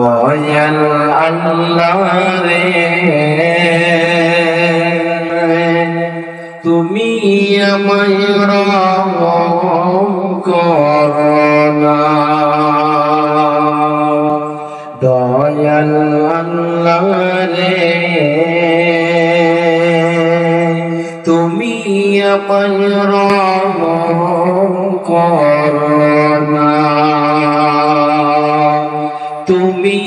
দয়াল আল্লাহ রে তুমি আমায় রহম করো না দয়াল আল্লাহ রে তুমি আমায় রহম করো না তুমি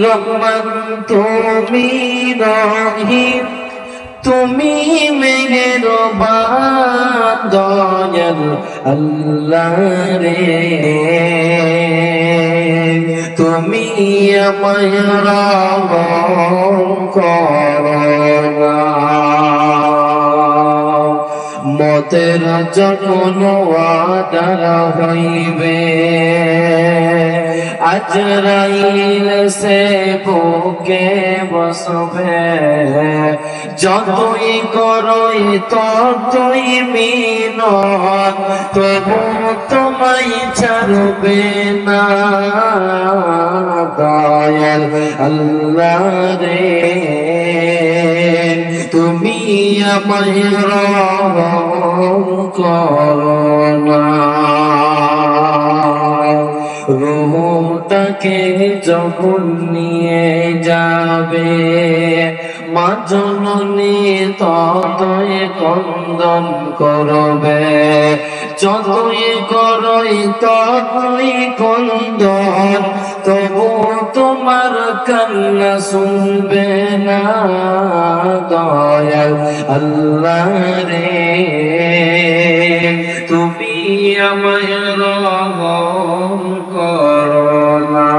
রহমান তুমি রহিম তুমি মেহেরবান দয়াল আল্লাহ রে তুমি আমায় রহম করো না মতের যখন ওয়াদার হইবে আজরাইল সে বুকে বসবে যতই করই ততই মিনত তবু তোমায় ছাড়বে না দয়াল আল্লাহ রে তুমি আমায় রহম করো না রূহটাকে যখন নিয়ে যাবে মা জননী ততই ক্রন্দন করবে যতই করই ততই ক্রন্দন তবু তোমার কান্না শুনবে না দয়াল আল্লাহ রে তুমি আমায় রহম করো না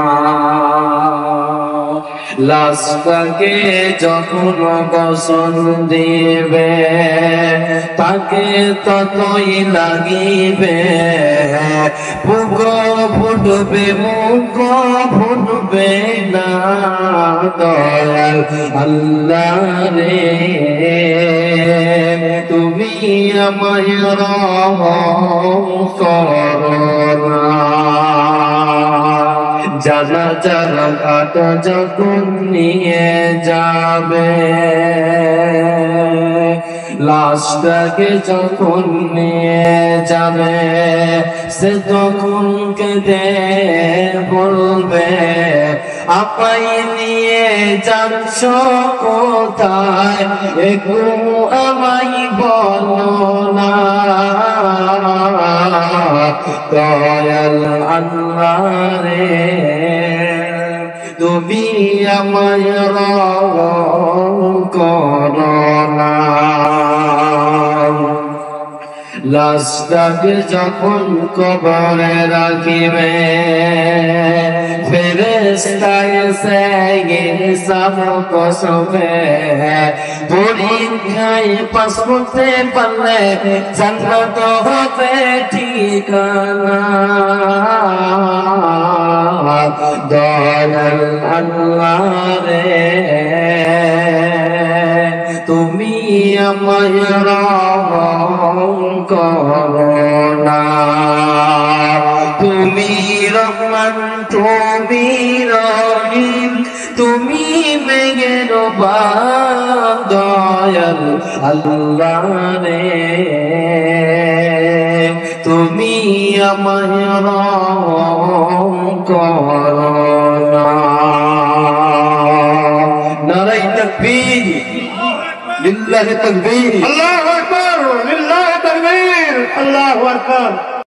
লাশটাকে যখন গোসল দিবে তাকে ততই লাগিবে বুক ফুটবে মুখ ফুটবে না দয়াল আল্লাহ রে তুমি আমায় রহম করো না জানাজার ঘাট যখন নিয়ে যাবে লাশটাকে যখন নিয়ে যাবে সে তখন কেঁদে বলবে আপাই নিয়ে যাচ্ছ কোথায় একটু আমায় বলো না দয়াল আল্লাহ রে তুমি আমায় রহম করো না লাশটাকে যখন কবরে রাখিবে ফেরেশতা এসে হিসাব কষবে পরীক্ষায় পাস করতে পারলে জান্নাত হবে ঠিকানা দয়াল আল্লাহ রে তুমি আমায় রহম করো না তুমি রহমান তুমি রহিম তুমি মেহেরবান দয়াল আল্লাহ রে তুমি আমায় রহম করো না নারায়ে তাকবীর লিল্লাহি তাকবীর আল্লাহু আকবার লিল্লাহি তাকবীর আল্লাহু আকবার